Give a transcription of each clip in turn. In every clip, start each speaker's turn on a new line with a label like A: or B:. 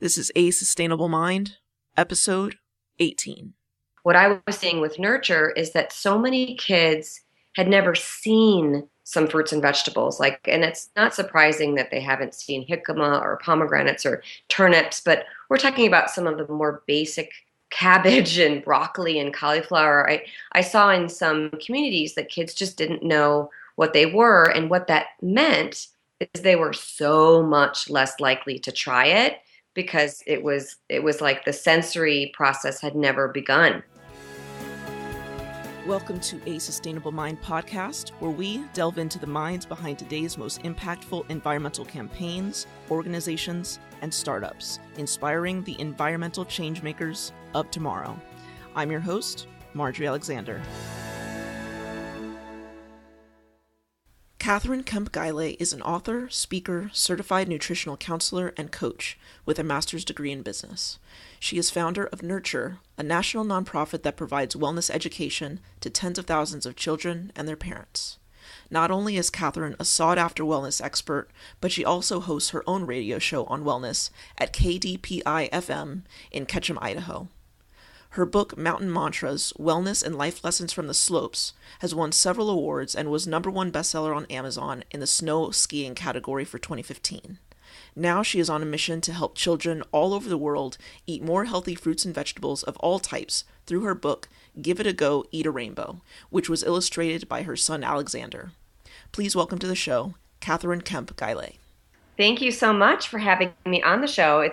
A: This is A Sustainable Mind, episode 18.
B: What I was seeing with Nurture is that so many kids had never seen some fruits and vegetables. And it's not surprising that they haven't seen jicama or pomegranates or turnips, but we're talking about some of the more basic cabbage and broccoli and cauliflower. I saw in some communities that kids just didn't know what they were, and what that meant is they were so much less likely to try it because it was like the sensory process had never begun.
A: Welcome to A Sustainable Mind podcast, where we delve into the minds behind today's most impactful environmental campaigns, organizations, and startups, inspiring the environmental changemakers of tomorrow. I'm your host, Marjorie Alexander. Kathryn Kemp Guylay is an author, speaker, certified nutritional counselor, and coach with a master's degree in business. She is founder of Nurture, a national nonprofit that provides wellness education to tens of thousands of children and their parents. Not only is Kathryn a sought-after wellness expert, but she also hosts her own radio show on wellness at KDPI-FM in Ketchum, Idaho. Her book, Mountain Mantras, Wellness and Life Lessons from the Slopes, has won several awards and was #1 bestseller on Amazon in the snow skiing category for 2015. Now she is on a mission to help children all over the world eat more healthy fruits and vegetables of all types through her book, Give It a Go, Eat a Rainbow, which was illustrated by her son Alexander. Please welcome to the show, Kathryn Kemp Guylay.
B: Thank you so much for having me on the show.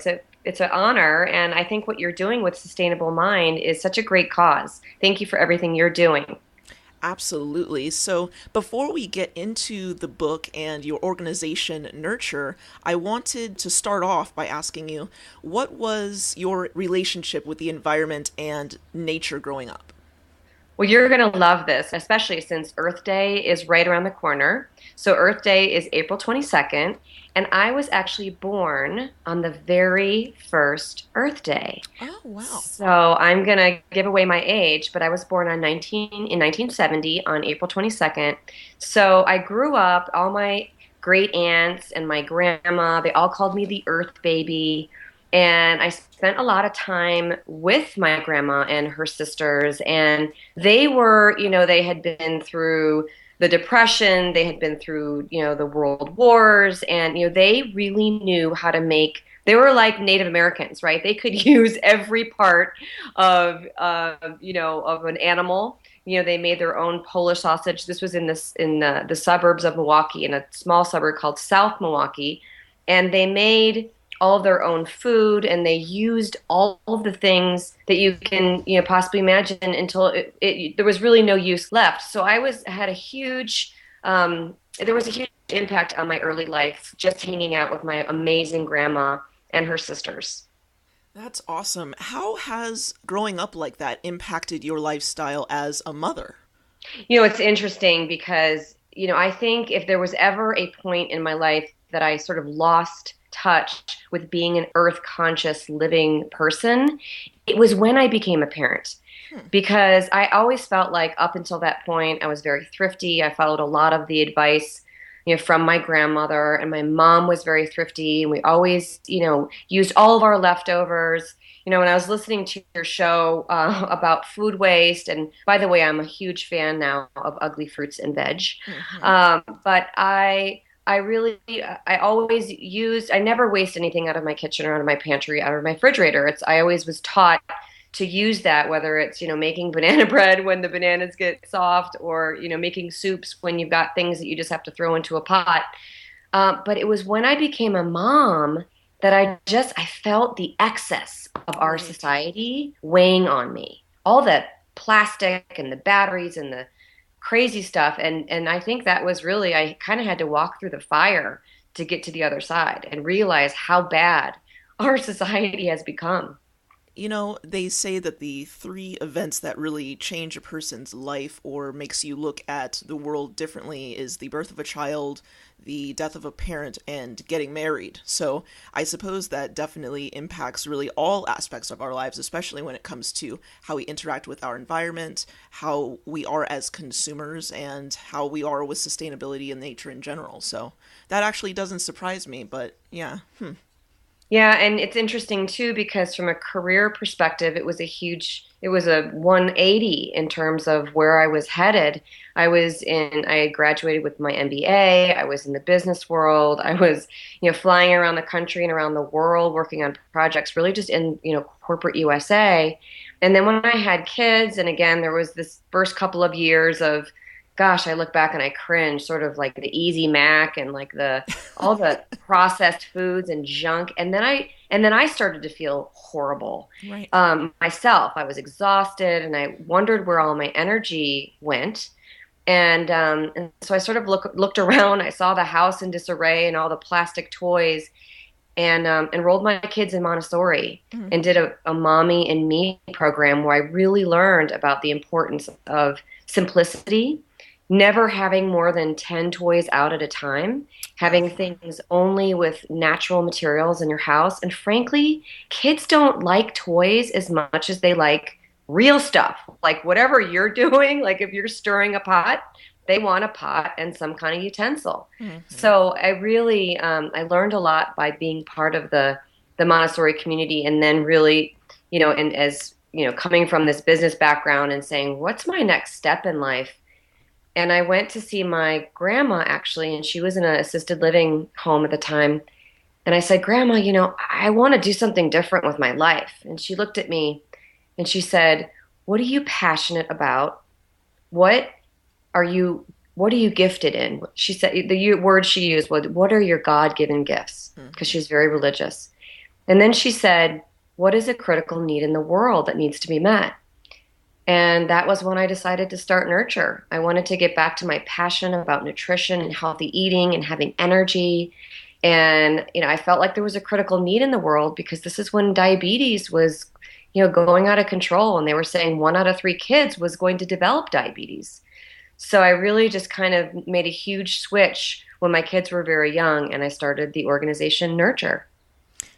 B: It's an honor, and I think what you're doing with Sustainable Mind is such a great cause. Thank you for everything you're doing.
A: Absolutely. So before we get into the book and your organization, Nurture, I wanted to start off by asking you, what was your relationship with the environment and nature growing up?
B: Well, you're going to love this, especially since Earth Day is right around the corner. So Earth Day is April 22nd, and I was actually born on the very first Earth Day.
A: Oh, wow.
B: So I'm going to give away my age, but I was born in 1970 on April 22nd. So I grew up, all my great aunts and my grandma, they all called me the Earth Baby. And I spent a lot of time with my grandma and her sisters, and they were, they had been through the Depression, they had been through, the World Wars, and, they really knew how to they were like Native Americans, right? They could use every part of an animal. They made their own Polish sausage. This was in the suburbs of Milwaukee, in a small suburb called South Milwaukee, and they made all of their own food, and they used all of the things that you can possibly imagine until there was really no use left. So had a huge there was a huge impact on my early life just hanging out with my amazing grandma and her sisters.
A: That's awesome. How has growing up like that impacted your lifestyle as a mother?
B: It's interesting because I think if there was ever a point in my life that I sort of lost touch with being an earth conscious living person, it was when I became a parent. Because I always felt like up until that point I was very thrifty. I followed a lot of the advice from my grandmother, and my mom was very thrifty, and we always used all of our leftovers. When I was listening to your show about food waste, and by the way, I'm a huge fan now of Ugly Fruits and Veg. But I never waste anything out of my kitchen or out of my pantry, out of my refrigerator. I always was taught to use that, whether it's, making banana bread when the bananas get soft, or, making soups when you've got things that you just have to throw into a pot. But it was when I became a mom that I felt the excess of our society weighing on me. All the plastic and the batteries and the crazy stuff. And I think that was really, I kind of had to walk through the fire to get to the other side and realize how bad our society has become.
A: They say that the 3 events that really change a person's life or makes you look at the world differently is the birth of a child, the death of a parent, and getting married. So I suppose that definitely impacts really all aspects of our lives, especially when it comes to how we interact with our environment, how we are as consumers, and how we are with sustainability and nature in general. So that actually doesn't surprise me, but yeah.
B: Yeah, and it's interesting too because from a career perspective, it was a 180 in terms of where I was headed. I had graduated with my MBA. I was in the business world. I was, flying around the country and around the world working on projects, really just in, corporate USA. And then when I had kids, and again, there was this first couple of years of, gosh, I look back and I cringe, sort of like the Easy Mac and like the all the processed foods and junk. And then I started to feel horrible
A: Right.
B: myself. I was exhausted and I wondered where all my energy went. And so I sort of looked around. I saw the house in disarray and all the plastic toys, and enrolled my kids in Montessori
A: Mhm.
B: and did a mommy and me program where I really learned about the importance of simplicity, never having more than 10 toys out at a time,
A: Wow.
B: having things only with natural materials in your house. And frankly, kids don't like toys as much as they like real stuff. Like whatever you're doing, like if you're stirring a pot, they want a pot and some kind of utensil.
A: Mhm.
B: So I really I learned a lot by being part of the Montessori community, and then really, and as coming from this business background and saying, what's my next step in life? And I went to see my grandma actually, and she was in an assisted living home at the time. And I said, Grandma, I want to do something different with my life. And she looked at me and she said, what are you passionate about? What are you what are you gifted in? She said the word she used was, what are your God-given gifts? Because she
A: Mhm.
B: was very religious. And then she said, what is a critical need in the world that needs to be met? And that was when I decided to start Nurture. I wanted to get back to my passion about nutrition and healthy eating and having energy. And, I felt like there was a critical need in the world because this is when diabetes was, going out of control. And they were saying 1 out of 3 kids was going to develop diabetes. So I really just kind of made a huge switch when my kids were very young and I started the organization Nurture.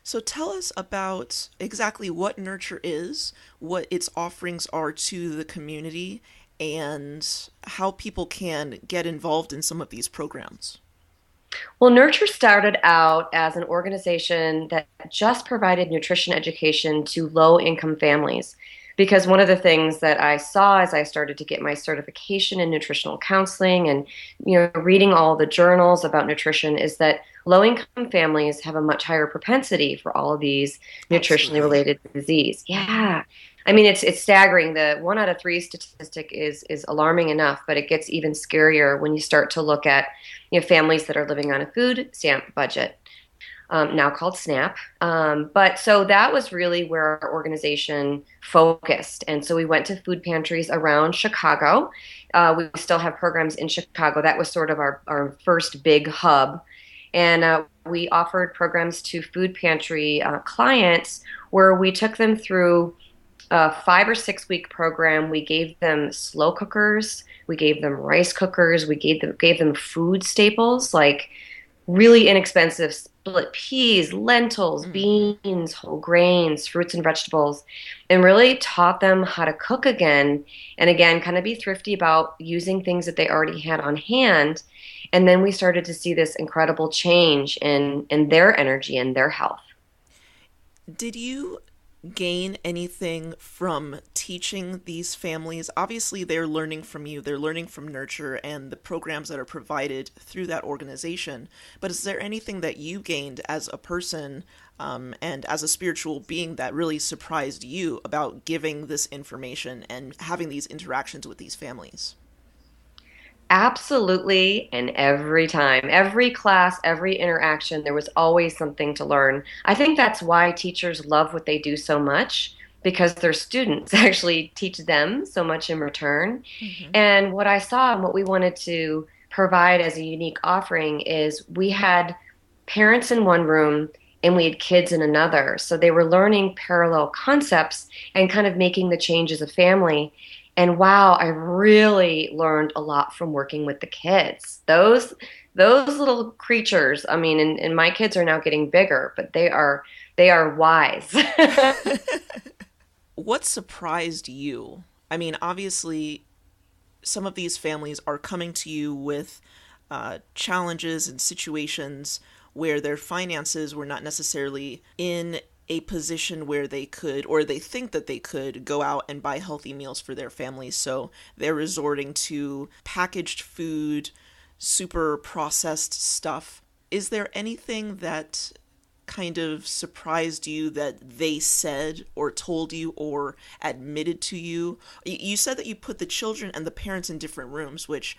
A: So tell us about exactly what Nurture is, what its offerings are to the community, and how people can get involved in some of these programs.
B: Well, Nurture started out as an organization that just provided nutrition education to low income families. Because one of the things that I saw as I started to get my certification in nutritional counseling and reading all the journals about nutrition is that low income families have a much higher propensity for all of these nutritionally
A: Absolutely.
B: related disease.
A: Hmm.
B: Yeah. I mean, it's staggering. The 1 out of 3 statistic is alarming enough, but it gets even scarier when you start to look at families that are living on a food stamp budget, now called SNAP. But so that was really where our organization focused. And so we went to food pantries around Chicago. We still have programs in Chicago. That was sort of our first big hub. And we offered programs to food pantry clients where we took them through a 5 or 6 week program. We gave them slow cookers, we gave them rice cookers, we gave them food staples like really inexpensive split peas, lentils,
A: Hmm.
B: beans, whole grains, fruits and vegetables, and really taught them how to cook again. And again, kind of be thrifty about using things that they already had on hand. And then we started to see this incredible change in their energy and their health.
A: Did you gain anything from teaching these families? Obviously, they're learning from you, they're learning from Nurture and the programs that are provided through that organization. But is there anything that you gained as a person and as a spiritual being that really surprised you about giving this information and having these interactions with these families?
B: Absolutely, and every time, every class, every interaction, there was always something to learn. I think that's why teachers love what they do so much because their students actually teach them so much in return.
A: Hmm.
B: And what I saw and what we wanted to provide as a unique offering is we had parents in one room and we had kids in another. So they were learning parallel concepts and kind of making the change as a family. And wow, I really learned a lot from working with the kids. Those little creatures, I mean, and my kids are now getting bigger, but they are wise.
A: What surprised you? I mean, obviously, some of these families are coming to you with challenges and situations. where their finances were not necessarily in a position where they could, or they think that they could, go out and buy healthy meals for their families. So they're resorting to packaged food, super processed stuff. Is there anything that kind of surprised you that they said or told you or admitted to you? You said that you put the children and the parents in different rooms, which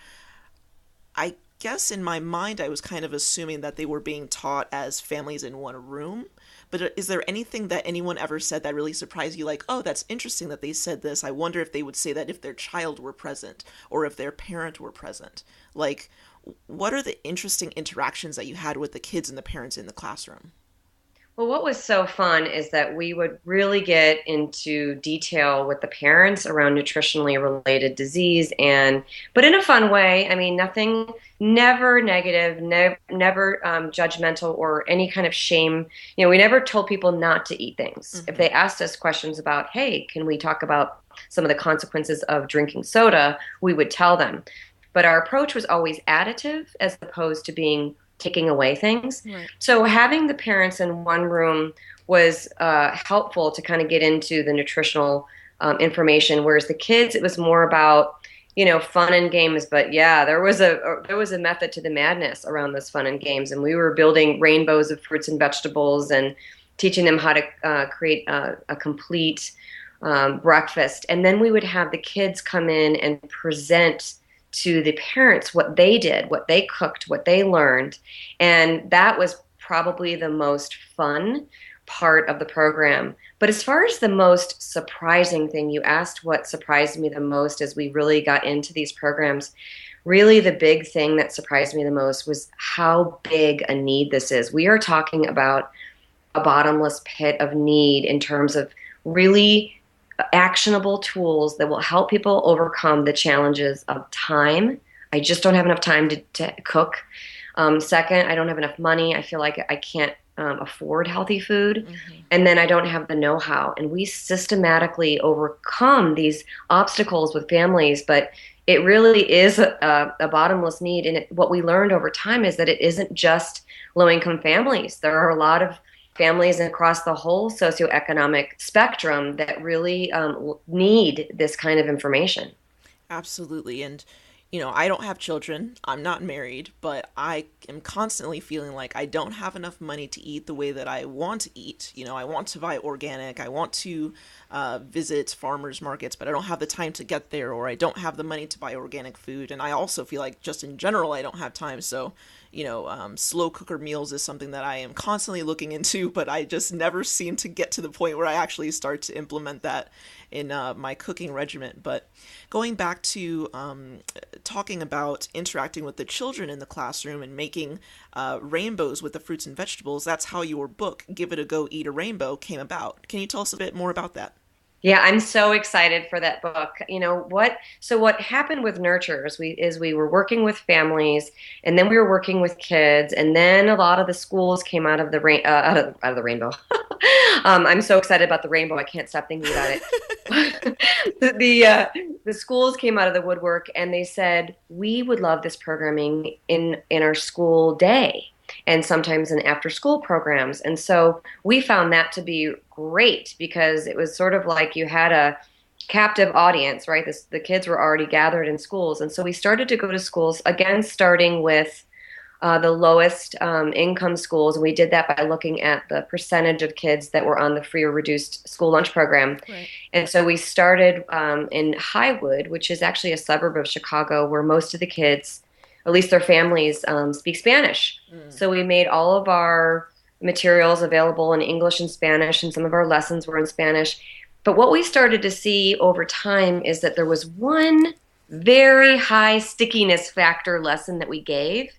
A: I guess in my mind I was kind of assuming that they were being taught as families in one room. But is there anything that anyone ever said that really surprised you? Like, oh, that's interesting that they said this. I wonder if they would say that if their child were present or if their parent were present. Like, what are the interesting interactions that you had with the kids and the parents in the classroom?
B: Well, what was so fun is that we would really get into detail with the parents around nutritionally related disease but in a fun way. I mean, nothing, never negative, never judgmental or any kind of shame. You know, we never told people not to eat things. Mm-hmm. If they asked us questions about, hey, can we talk about some of the consequences of drinking soda, we would tell them. But our approach was always additive as opposed to being taking away things. Right. So having the parents in one room was helpful to kind of get into the nutritional information, whereas the kids, it was more about, you know, fun and games. But yeah, there was a method to the madness around this fun and games, and we were building rainbows of fruits and vegetables and teaching them how to create a complete breakfast. And then we would have the kids come in and present to the parents what they did, what they cooked, what they learned. And that was probably the most fun part of the program. But as far as the most surprising thing, you asked what surprised me the most as we really got into these programs. Really the big thing that surprised me the most was how big a need this is. We are talking about a bottomless pit of need in terms of really actionable tools that will help people overcome the challenges of time. I just don't have enough time to cook. Second, I don't have enough money. I feel like I can't afford healthy food. Mm-hmm. And then I don't have the know-how. And we systematically overcome these obstacles with families, but it really is a bottomless need. And what we learned over time is that it isn't just low-income families. There are a lot of families across the whole socioeconomic spectrum that really need this kind of information.
A: Absolutely. And, you know, I don't have children, I'm not married, but I am constantly feeling like I don't have enough money to eat the way that I want to eat. You know, I want to buy organic, I want to visit farmers markets, but I don't have the time to get there, or I don't have the money to buy organic food. And I also feel like just in general, I don't have time. So, you know, slow cooker meals is something that I am constantly looking into, but I just never seem to get to the point where I actually start to implement that in my cooking regimen. But going back to talking about interacting with the children in the classroom and making rainbows with the fruits and vegetables, that's how your book, Give It a Go, Eat a Rainbow, came about. Can you tell us a bit more about that?
B: Yeah, I'm so excited for that book. You know what? So what happened with Nurture is we were working with families, and then we were working with kids, and then a lot of the schools came out of the out of the rainbow. I'm so excited about the rainbow. I can't stop thinking about it. The schools came out of the woodwork, and they said, we would love this programming in our school day, and sometimes in after school programs. And so we found that to be great, because it was sort of like you had a captive audience, right? The kids were already gathered in schools. And so we started to go to schools, again, starting with the lowest income schools. And we did that by looking at the percentage of kids that were on the free or reduced school lunch program. Right. And so we started in Highwood, which is actually a suburb of Chicago, where most of the kids, at least their families, speak Spanish. So we made all of our materials available in English and Spanish, and some of our lessons were in Spanish. But what we started to see over time is that there was one very high stickiness factor lesson that we gave.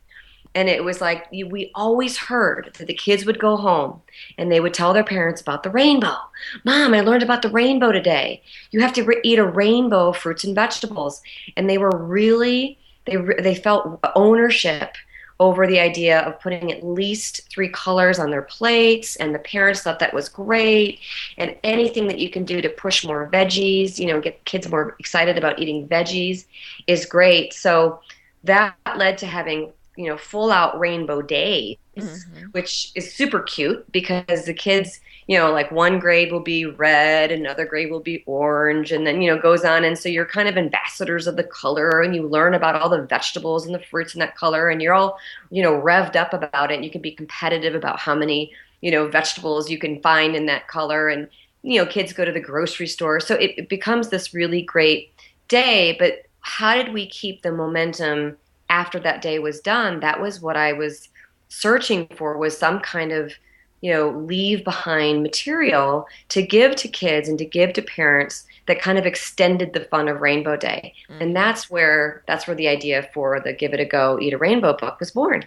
B: And it was like, we always heard that the kids would go home and they would tell their parents about the rainbow. Mom, I learned about the rainbow today. You have to eat a rainbow of fruits and vegetables. And they were really, they felt ownership over the idea of putting at least 3 colors on their plates, and the parents thought that was great. And anything that you can do to push more veggies, you know, get kids more excited about eating veggies is great. So that led to having, you know, full out rainbow days
A: Mm-hmm.
B: which is super cute because the kids, like one grade will be red, another grade will be orange, and then, goes on. And so you're kind of ambassadors of the color, and you learn about all the vegetables and the fruits in that color, and you're all, revved up about it. And you can be competitive about how many, vegetables you can find in that color. And, kids go to the grocery store. So it becomes this really great day. But how did we keep the momentum after that day was done? That was what I was searching for, was some kind of, leave behind material to give to kids and to give to parents that kind of extended the fun of Rainbow Day. Mm-hmm. And that's where the idea for the Give It a Go, Eat a Rainbow book was born.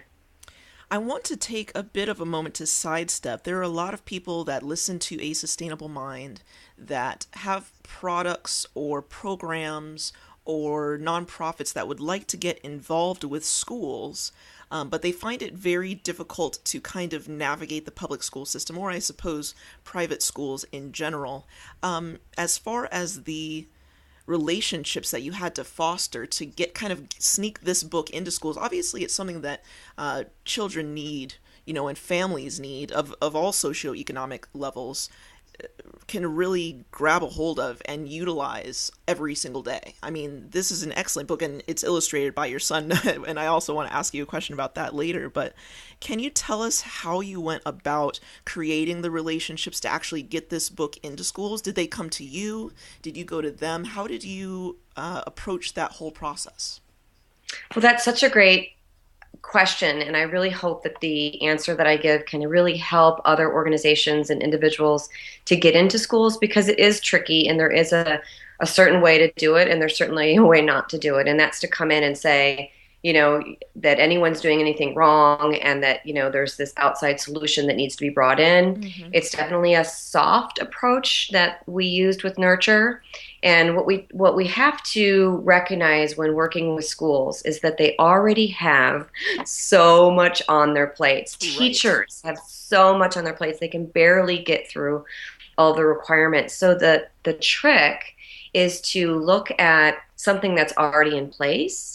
A: I want to take a bit of a moment to sidestep. There are a lot of people that listen to A Sustainable Mind that have products or programs or nonprofits that would like to get involved with schools, but they find it very difficult to kind of navigate the public school system, or I suppose private schools in general. As far as the relationships that you had to foster to get kind of sneak this book into schools, obviously it's something that children need, and families need of all socioeconomic levels, can really grab a hold of and utilize every single day. I mean, this is an excellent book, and it's illustrated by your son, and I also want to ask you a question about that later, but can you tell us how you went about creating the relationships to actually get this book into schools? Did they come to you? Did you go to them? How did you approach that whole process?
B: Well, that's such a great question, and I really hope that the answer that I give can really help other organizations and individuals to get into schools, because it is tricky, and there is a certain way to do it, and there's certainly a way not to do it, and that's to come in and say, that anyone's doing anything wrong, and that, there's this outside solution that needs to be brought in. Mm-hmm. It's definitely a soft approach that we used with Nurture. And what we have to recognize when working with schools is that they already have so much on their plates. Right. Teachers have so much on their plates. They can barely get through all the requirements. So the trick is to look at something that's already in place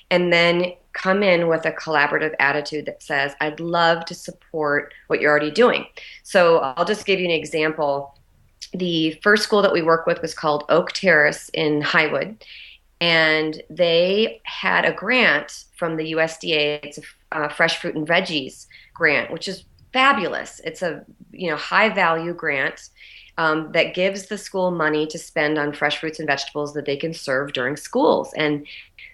B: and then come in with a collaborative attitude that says, I'd love to support what you're already doing. So I'll just give you an example. The first school that we worked with was called Oak Terrace in Highwood, and they had a grant from the USDA. It's a fresh fruit and veggies grant, which is fabulous. It's a high value grant that gives the school money to spend on fresh fruits and vegetables that they can serve during schools. And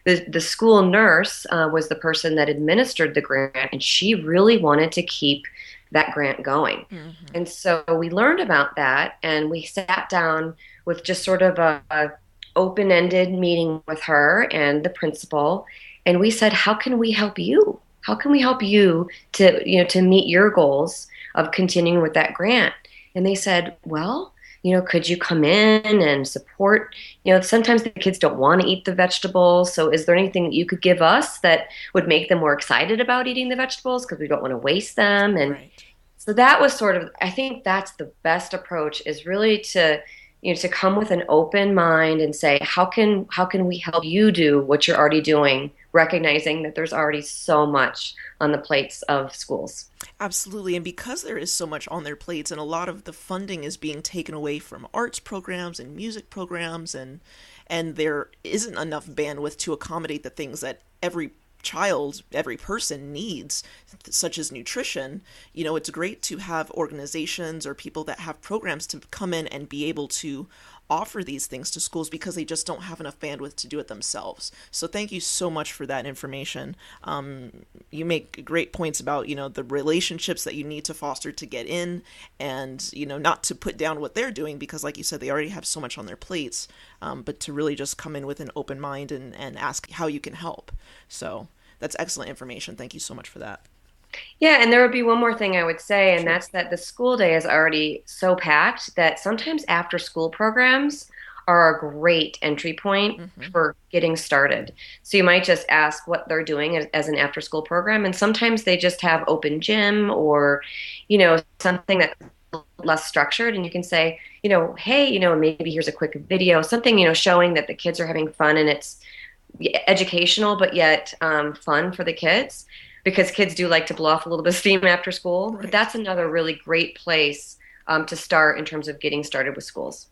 B: the school nurse was the person that administered the grant, and she really wanted to keep that grant going. Mm-hmm. And so we learned about that, and we sat down with just sort of a open-ended meeting with her and the principal, and we said, how can we help you? How can we help you to meet your goals of continuing with that grant? And they said, well, could you come in and support? Sometimes the kids don't want to eat the vegetables. So is there anything that you could give us that would make them more excited about eating the vegetables? Because we don't want to waste them. And right. So that was sort of, I think that's the best approach, is really to come with an open mind and say, how can we help you do what you're already doing, recognizing that there's already so much on the plates of schools.
A: Absolutely. And because there is so much on their plates, and a lot of the funding is being taken away from arts programs and music programs, and there isn't enough bandwidth to accommodate the things that every child, every person needs, such as nutrition, it's great to have organizations or people that have programs to come in and be able to offer these things to schools, because they just don't have enough bandwidth to do it themselves. So thank you so much for that information. You make great points about, the relationships that you need to foster to get in, and, not to put down what they're doing, because like you said, they already have so much on their plates, but to really just come in with an open mind and ask how you can help. So that's excellent information. Thank you so much for that.
B: Yeah, and there would be one more thing I would say, and that's that the school day is already so packed that sometimes after school programs are a great entry point for getting started. So you might just ask what they're doing as an after school program, and sometimes they just have open gym or, something that's less structured, and you can say, hey, maybe here's a quick video, something, showing that the kids are having fun and it's educational but yet fun for the kids. because kids do like to blow off a little bit of steam after school. But
A: Right.
B: that's another really great place to start in terms of getting started with schools.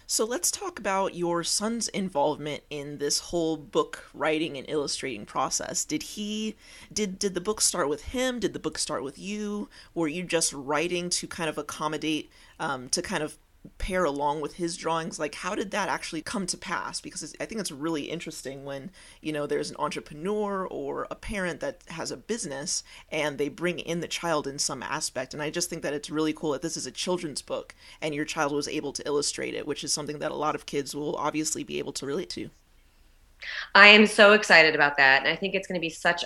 A: So let's talk about your son's involvement in this whole book writing and illustrating process. Did the book start with him? Did the book start with you? Were you just writing to kind of accommodate, to kind of pair along with his drawings? Like, how did that actually come to pass? Because I think it's really interesting when, there's an entrepreneur or a parent that has a business and they bring in the child in some aspect. And I just think that it's really cool that this is a children's book and your child was able to illustrate it, which is something that a lot of kids will obviously be able to relate to.
B: I am so excited about that, and I think it's going to be such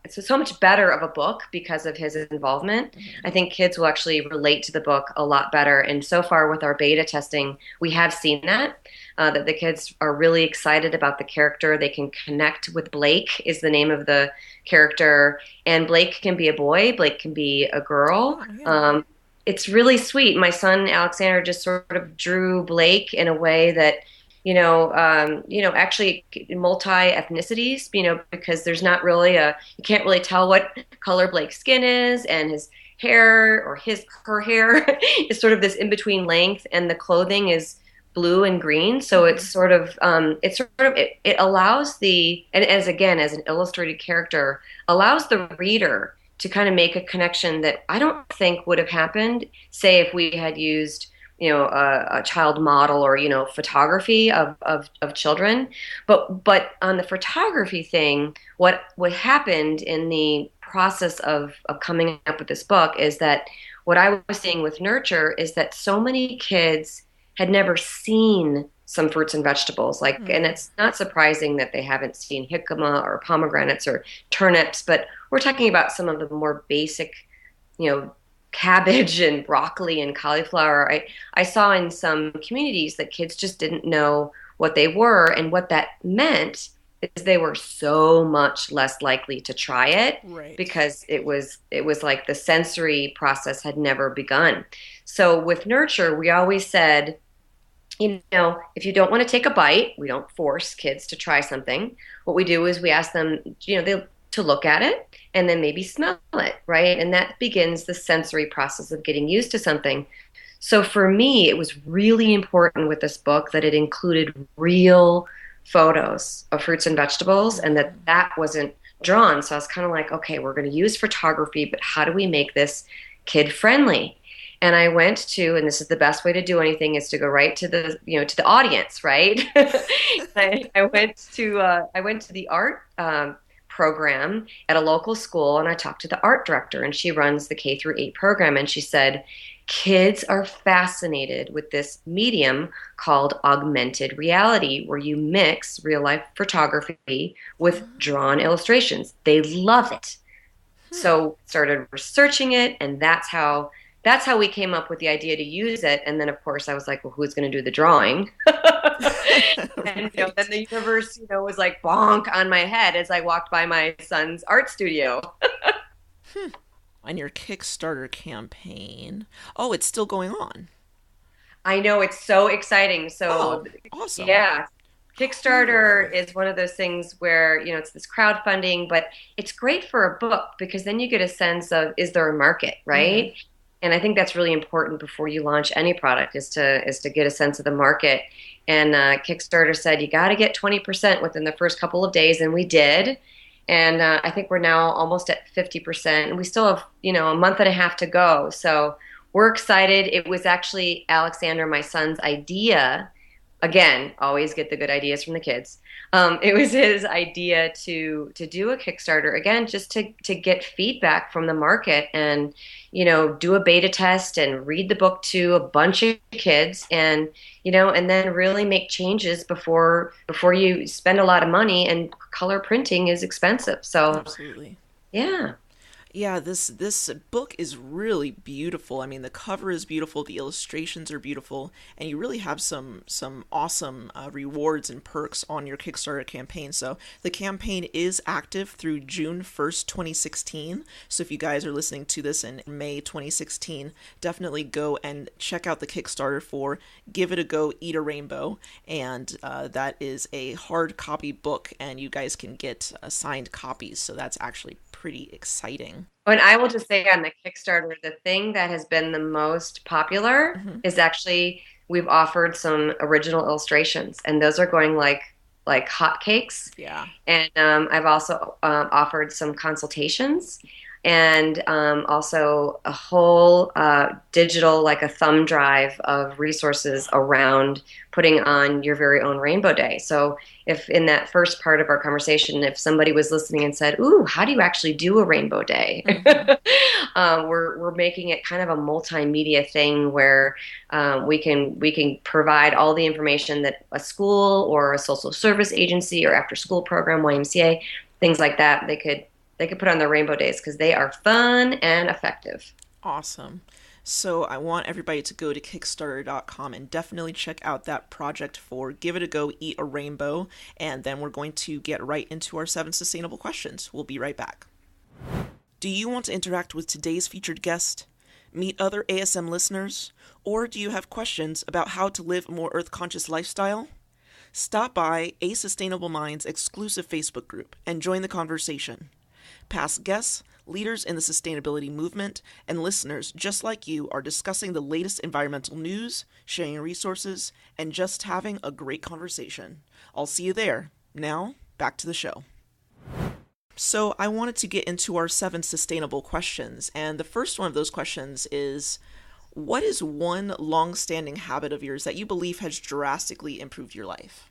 B: it's so much better of a book because of his involvement. I think kids will actually relate to the book a lot better, and so far with our beta testing, we have seen that the kids are really excited about the character. They can connect with Blake, is the name of the character, and Blake can be a boy, Blake can be a girl.
A: Oh, yeah.
B: It's really sweet. My son Alexander just sort of drew Blake in a way that actually multi ethnicities, because there's not really you can't really tell what color Blake's skin is, and his hair or her hair is sort of this in between length, and the clothing is blue and green. So it's sort of, it allows and as an illustrated character, allows the reader to kind of make a connection that I don't think would have happened, say, if we had used a child model or photography of children, but on the photography thing, what happened in the process of coming up with this book is that what I was seeing with Nurture is that so many kids had never seen some fruits and vegetables, and it's not surprising that they haven't seen jicama or pomegranates or turnips, but we're talking about some of the more basic, cabbage and broccoli and cauliflower. I saw in some communities that kids just didn't know what they were, and what that meant is they were so much less likely to try it,
A: Right.
B: because it was like the sensory process had never begun. So with Nurture, we always said, if you don't want to take a bite, we don't force kids to try something. What we do is we ask them, to look at it and then maybe smell it, right? And that begins the sensory process of getting used to something. So for me, it was really important with this book that it included real photos of fruits and vegetables, and that wasn't drawn. So I was kind of like, okay, we're going to use photography, but how do we make this kid friendly? And I went to, and this is the best way to do anything, is to go right to the, to the audience, right? I went to the art program at a local school, and I talked to the art director, and she runs the K through 8 program, and she said, kids are fascinated with this medium called augmented reality, where you mix real life photography with drawn illustrations. They love it. So started researching it, and that's how we came up with the idea to use it. And then, of course, I was like, well, who's going to do the drawing? And then the universe, was like bonk on my head as I walked by my son's art studio.
A: And your Kickstarter campaign. Oh, it's still going on.
B: I know, it's so exciting. So,
A: Oh, awesome.
B: yeah,
A: Cool.
B: Kickstarter is one of those things where, it's this crowdfunding, but it's great for a book because then you get a sense of, is there a market,
A: Mm-hmm.
B: right? And I think that's really important before you launch any product, is to get a sense of the market. And Kickstarter said you got to get 20% within the first couple of days, and we did. And I think we're now almost at 50%, and we still have a month and a half to go. So we're excited. It was actually Alexander, my son's idea. Again, always get the good ideas from the kids. It was his idea to do a Kickstarter, again, just to get feedback from the market, and do a beta test and read the book to a bunch of kids, and and then really make changes before you spend a lot of money, and color printing is expensive. So
A: Absolutely.
B: yeah.
A: Yeah, this book is really beautiful. I mean, the cover is beautiful, the illustrations are beautiful, and you really have some awesome rewards and perks on your Kickstarter campaign. So the campaign is active through June 1st, 2016. So if you guys are listening to this in May 2016, definitely go and check out the Kickstarter for Give It a Go, Eat a Rainbow, and that is a hard copy book, and you guys can get signed copies. So that's actually pretty exciting.
B: And I will just say on the Kickstarter, the thing that has been the most popular
A: Hmm.
B: is actually we've offered some original illustrations, and those are going like hotcakes.
A: Yeah.
B: And I've also offered some consultations and also a whole digital, like a thumb drive of resources around putting on your very own Rainbow Day. So if in that first part of our conversation, if somebody was listening and said, "Ooh, how do you actually do a Rainbow Day?"
A: Hmm.
B: We're making it kind of a multimedia thing where we can provide all the information that a school or a social service agency or after school program, YMCA, things like that, they could put on their Rainbow Days because they are fun and effective.
A: Awesome. So I want everybody to go to Kickstarter.com and definitely check out that project for Give It a Go, Eat a Rainbow. And then we're going to get right into our 7 sustainable questions. We'll be right back. Do you want to interact with today's featured guest? Meet other ASM listeners? Or do you have questions about how to live a more earth-conscious lifestyle? Stop by A Sustainable Minds exclusive Facebook group and join the conversation. Past guests, leaders in the sustainability movement, and listeners just like you are discussing the latest environmental news, sharing resources, and just having a great conversation. I'll see you there. Now, back to the show. So I wanted to get into our 7 sustainable questions, and the first one of those questions is, what is one long-standing habit of yours that you believe has drastically improved your life?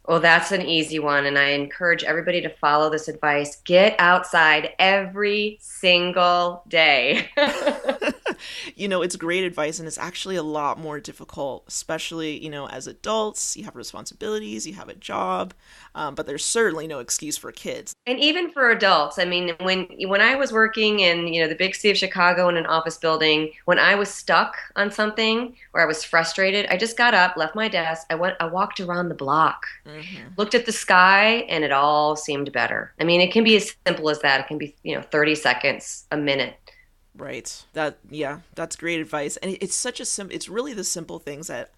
B: Well, that's an easy one, and I encourage everybody to follow this advice. Get outside every single day.
A: It's great advice, and it's actually a lot more difficult, especially, as adults. You have responsibilities, you have a job, but there's certainly no excuse for kids.
B: And even for adults, I mean, when I was working in, the big city of Chicago in an office building, when I was stuck on something or I was frustrated, I just got up, left my desk, I walked around the block, looked at the sky, and it all seemed better. I mean, it can be as simple as that. It can be, 30 seconds, a minute.
A: Right. That's great advice. And it's such it's really the simple things that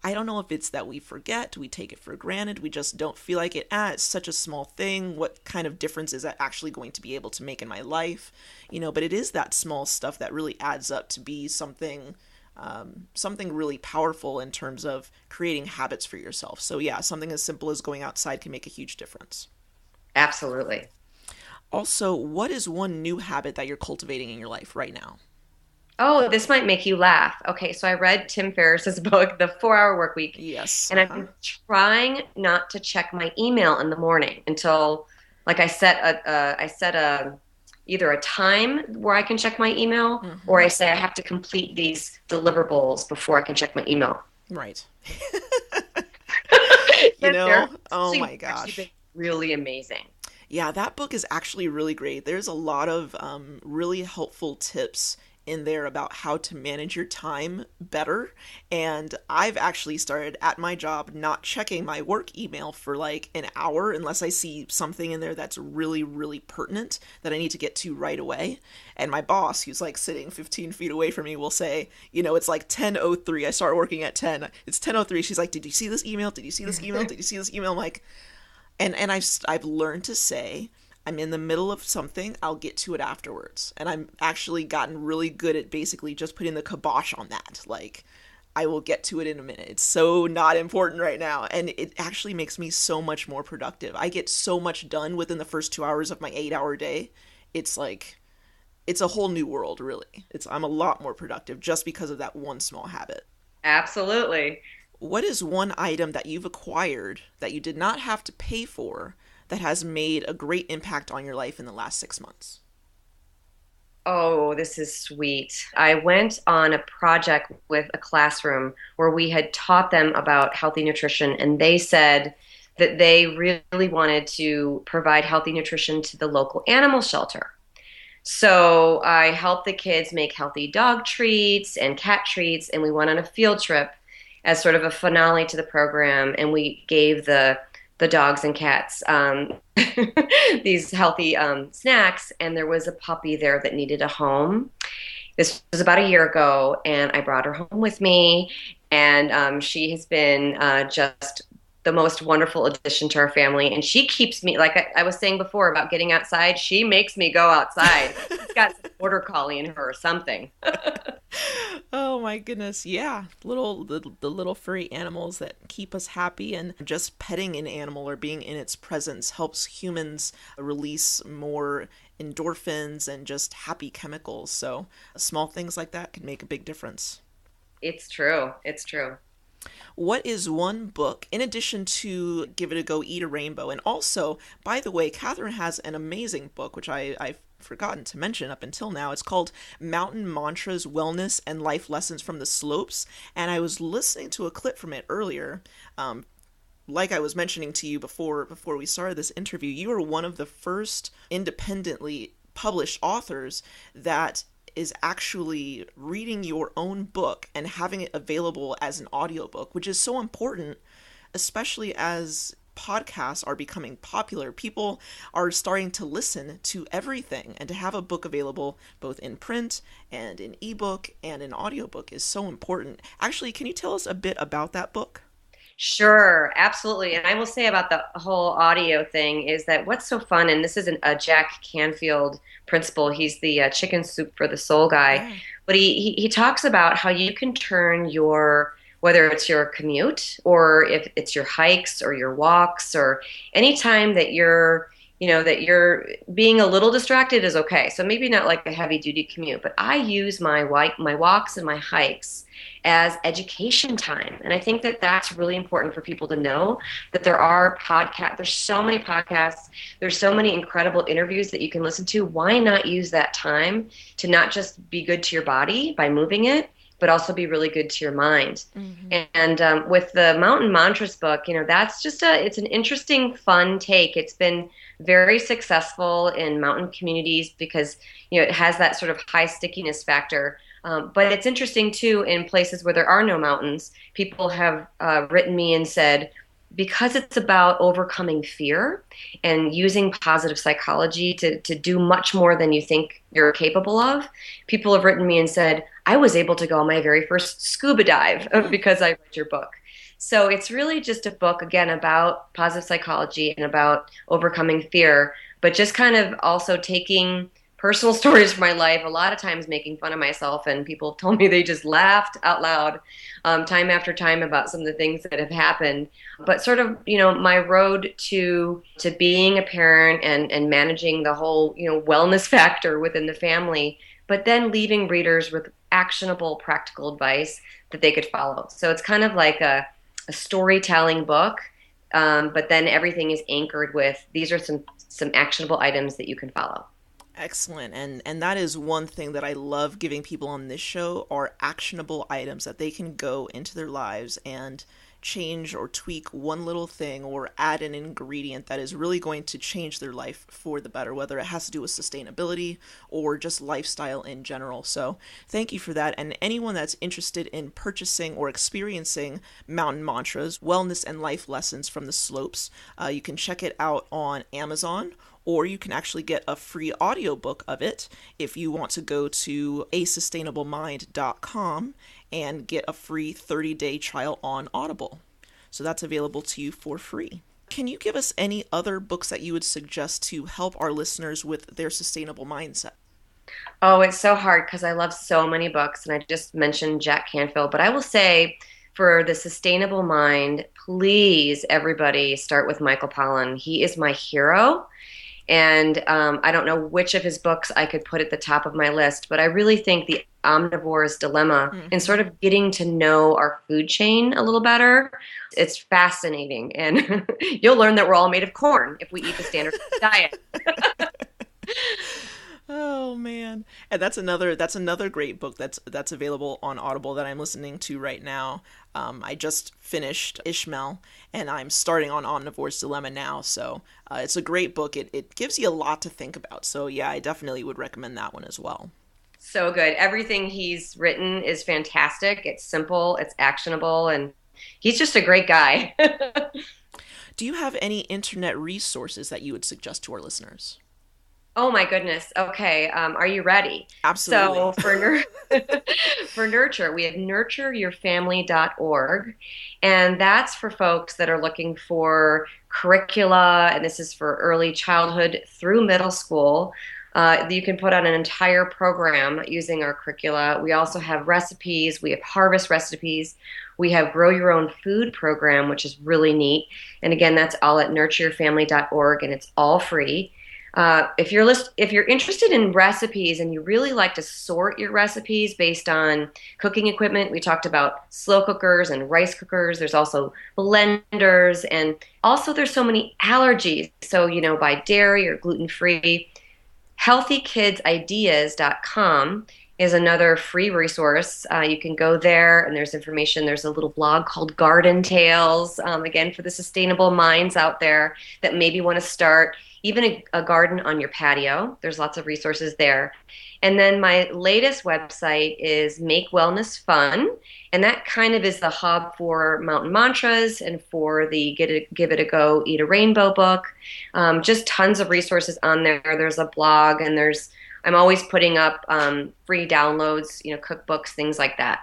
A: I don't know if it's that we forget, we take it for granted, we just don't feel like it. It's such a small thing. What kind of difference is that actually going to be able to make in my life? But it is that small stuff that really adds up to be something really powerful in terms of creating habits for yourself. So yeah, something as simple as going outside can make a huge difference.
B: Absolutely.
A: Also, what is one new habit that you're cultivating in your life right now?
B: Oh, this might make you laugh. Okay, so I read Tim Ferriss's book, The 4-Hour Workweek,
A: Yes.
B: and I've been trying not to check my email in the morning until, like, I set a either a time where I can check my email, or I say I have to complete these deliverables before I can check my email.
A: Right.
B: They're
A: oh my gosh.
B: actually been really amazing.
A: Yeah, that book is actually really great. There's a lot of really helpful tips in there about how to manage your time better. And I've actually started at my job not checking my work email for like an hour unless I see something in there that's really, really pertinent that I need to get to right away. And my boss, who's like sitting 15 feet away from me, will say, it's like 10:03. I start working at 10. It's 10:03. She's like, "Did you see this email? Did you see this email? Did you see this email?" I'm like, and I've learned to say, I'm in the middle of something, I'll get to it afterwards. And I'm actually gotten really good at basically just putting the kibosh on that. Like, I will get to it in a minute. It's so not important right now. And it actually makes me so much more productive. I get so much done within the first 2 hours of my 8-hour day. It's like, it's a whole new world, really. I'm a lot more productive just because of that one small habit.
B: Absolutely.
A: What is one item that you've acquired that you did not have to pay for that has made a great impact on your life in the last 6 months?
B: Oh, this is sweet. I went on a project with a classroom where we had taught them about healthy nutrition, and they said that they really wanted to provide healthy nutrition to the local animal shelter. So I helped the kids make healthy dog treats and cat treats, and we went on a field trip as sort of a finale to the program, and we gave the dogs and cats these healthy snacks, and there was a puppy there that needed a home. This was about a year ago, and I brought her home with me, and she has been just the most wonderful addition to our family. And she keeps me, like I was saying before about getting outside, she makes me go outside. She's got some border collie in her or something.
A: Oh my goodness. Yeah. The little furry animals that keep us happy, and just petting an animal or being in its presence helps humans release more endorphins and just happy chemicals. So small things like that can make a big difference.
B: It's true. It's true.
A: What is one book, in addition to Give It a Go, Eat a Rainbow? And also, by the way, Kathryn has an amazing book, which I've forgotten to mention up until now. It's called Mountain Mantras, Wellness, and Life Lessons from the Slopes. And I was listening to a clip from it earlier. Like I was mentioning to you before we started this interview, you are one of the first independently published authors that is actually reading your own book and having it available as an audiobook, which is so important, especially as podcasts are becoming popular. People are starting to listen to everything, and to have a book available both in print and in ebook and in audiobook is so important. Actually, can you tell us a bit about that book?
B: Sure, absolutely. And I will say about the whole audio thing is that what's so fun, and this isn't a Jack Canfield principle, he's the chicken soup for the soul guy,
A: Yeah.
B: but he talks about how you can turn your, whether it's your commute or if it's your hikes or your walks or any time that you're, that you're being a little distracted is okay. So maybe not like a heavy duty commute, but I use my walks and my hikes as education time. And I think that that's really important for people to know, that there are podcasts, there's so many podcasts, there's so many incredible interviews that you can listen to. Why not use that time to not just be good to your body by moving it, but also be really good to your mind.
A: Mm-hmm.
B: And with the Mountain Mantras book, that's just it's an interesting, fun take. It's been very successful in mountain communities because, it has that sort of high stickiness factor. But it's interesting, too, in places where there are no mountains. People have written me and said, because it's about overcoming fear and using positive psychology to do much more than you think you're capable of, people have written me and said, I was able to go on my very first scuba dive because I read your book. So it's really just a book, again, about positive psychology and about overcoming fear, but just kind of also taking personal stories from my life, a lot of times making fun of myself, and people have told me they just laughed out loud time after time about some of the things that have happened. But sort of, my road to being a parent and managing the whole, wellness factor within the family, but then leaving readers with actionable, practical advice that they could follow. So it's kind of like a storytelling book, but then everything is anchored with, these are some actionable items that you can follow.
A: Excellent. And that is one thing that I love giving people on this show, are actionable items that they can go into their lives and change or tweak one little thing or add an ingredient that is really going to change their life for the better, whether it has to do with sustainability or just lifestyle in general. So thank you for that. And anyone that's interested in purchasing or experiencing Mountain Mantras, Wellness and Life Lessons from the Slopes, you can check it out on Amazon, or you can actually get a free audiobook of it if you want to go to asustainablemind.com and get a free 30-day trial on Audible. So that's available to you for free. Can you give us any other books that you would suggest to help our listeners with their sustainable mindset?
B: Oh, it's so hard because I love so many books, and I just mentioned Jack Canfield, but I will say for the sustainable mind, please, everybody, start with Michael Pollan. He is my hero. And I don't know which of his books I could put at the top of my list, but I really think The Omnivore's Dilemma and sort of getting to know our food chain a little better, it's fascinating. And you'll learn that we're all made of corn if we eat the standard diet.
A: Oh man. And that's another great book that's available on Audible that I'm listening to right now. I just finished Ishmael and I'm starting on Omnivore's Dilemma now, so it's a great book. It gives you a lot to think about. So yeah, I definitely would recommend that one as well.
B: So good. Everything he's written is fantastic. It's simple, it's actionable, and he's just a great guy.
A: Do you have any internet resources that you would suggest to our listeners?
B: Oh my goodness. Okay. Are you ready?
A: Absolutely.
B: So for nurture, we have nurtureyourfamily.org, and that's for folks that are looking for curricula, and this is for early childhood through middle school. You can put on an entire program using our curricula. We also have recipes. We have harvest recipes. We have grow your own food program, which is really neat. And again, that's all at nurtureyourfamily.org, and it's all free. If you're interested in recipes and you really like to sort your recipes based on cooking equipment, we talked about slow cookers and rice cookers. There's also blenders, and also there's so many allergies. So, by dairy or gluten free. HealthyKidsIdeas.com is another free resource. You can go there and there's information. There's a little blog called Garden Tales, again, for the sustainable minds out there that maybe want to start even a garden on your patio. There's lots of resources there. And then my latest website is Make Wellness Fun. And that kind of is the hub for mountain mantras and for the Give It a Go, Eat a Rainbow book. Just tons of resources on there. There's a blog and I'm always putting up free downloads, cookbooks, things like that.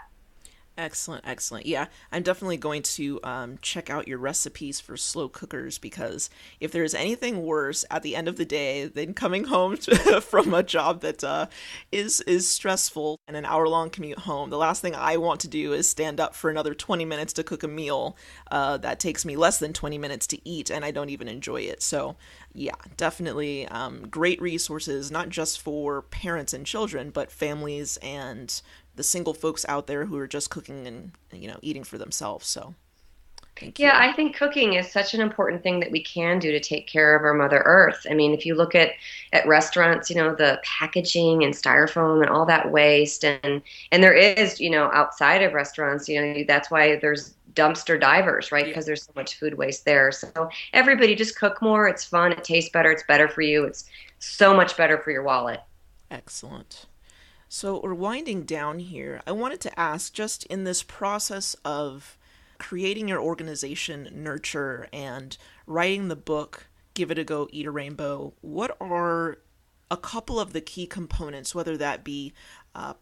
A: Excellent, excellent. Yeah, I'm definitely going to check out your recipes for slow cookers because if there's anything worse at the end of the day than coming home from a job that is stressful and an hour-long commute home, the last thing I want to do is stand up for another 20 minutes to cook a meal that takes me less than 20 minutes to eat, and I don't even enjoy it. So, yeah, definitely great resources, not just for parents and children, but families and the single folks out there who are just cooking and eating for themselves. So thank
B: Yeah,
A: you.
B: I think cooking is such an important thing that we can do to take care of our Mother Earth. I mean, if you look at restaurants, the packaging and styrofoam and all that waste, and there is, outside of restaurants, that's why there's dumpster divers, right?
A: Yeah,
B: Because there's so much food waste there. So everybody just cook more. It's fun. It tastes better. It's better for you. It's so much better for your wallet.
A: excellent. So we're winding down here. I wanted to ask, just in this process of creating your organization, Nurture, and writing the book, Give It a Go, Eat a Rainbow, what are a couple of the key components, whether that be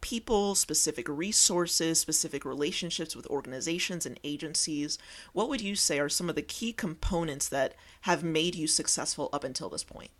A: people, specific resources, specific relationships with organizations and agencies? What would you say are some of the key components that have made you successful up until this point?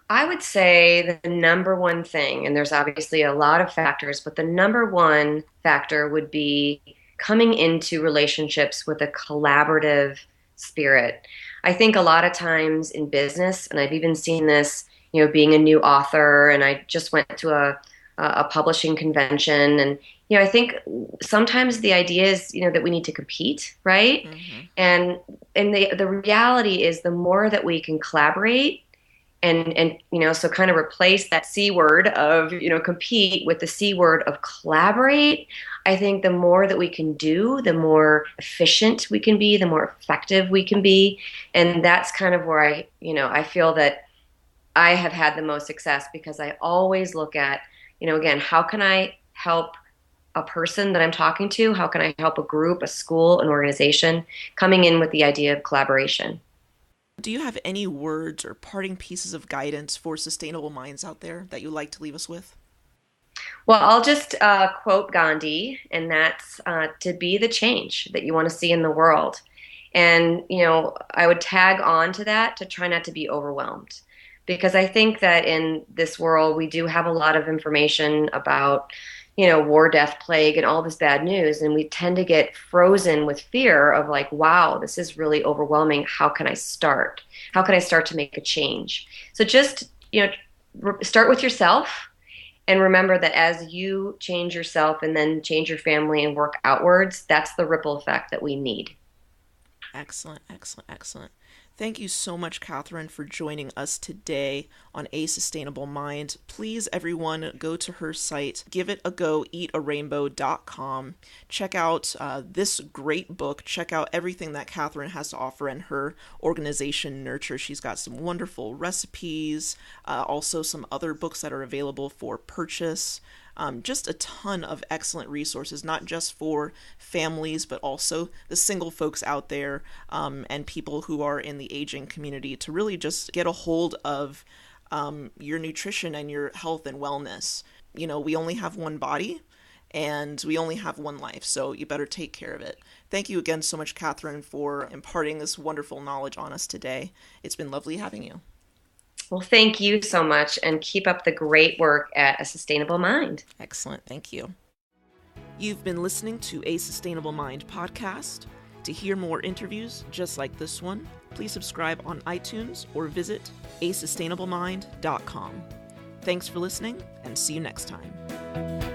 B: I would say the number one thing, and there's obviously a lot of factors, but the number one factor would be coming into relationships with a collaborative spirit. I think a lot of times in business, and I've even seen this, being a new author, and I just went to a publishing convention, and I think sometimes the idea is, that we need to compete, right?
A: Mm-hmm.
B: And the reality is the more that we can collaborate and so kind of replace that C word of compete with the C word of collaborate. I think the more that we can do, the more efficient we can be, the more effective we can be, and that's kind of where I feel that I have had the most success, because I always look at again, how can I help a person that I'm talking to? How can I help a group, a school, an organization, coming in with the idea of collaboration?
A: Do you have any words or parting pieces of guidance for sustainable minds out there that you'd like to leave us with?
B: Well, I'll just quote Gandhi, and that's to be the change that you want to see in the world. And, I would tag on to that to try not to be overwhelmed. Because I think that in this world, we do have a lot of information about, war, death, plague, and all this bad news. And we tend to get frozen with fear of like, wow, this is really overwhelming. How can I start? How can I start to make a change? So just, start with yourself. And remember that as you change yourself and then change your family and work outwards, that's the ripple effect that we need.
A: Excellent, excellent, excellent. Thank you so much, Kathryn, for joining us today on A Sustainable Mind. Please, everyone, go to her site, give it a go, eatarainbow.com. Check out this great book. Check out everything that Kathryn has to offer in her organization, Nurture. She's got some wonderful recipes, also some other books that are available for purchase. Just a ton of excellent resources, not just for families, but also the single folks out there and people who are in the aging community to really just get a hold of your nutrition and your health and wellness. You know, we only have one body and we only have one life, so you better take care of it. Thank you again so much, Kathryn, for imparting this wonderful knowledge on us today. It's been lovely having you.
B: Well, thank you so much, and keep up the great work at A Sustainable Mind.
A: Excellent. Thank you. You've been listening to A Sustainable Mind podcast. To hear more interviews just like this one, please subscribe on iTunes or visit asustainablemind.com. Thanks for listening, and see you next time.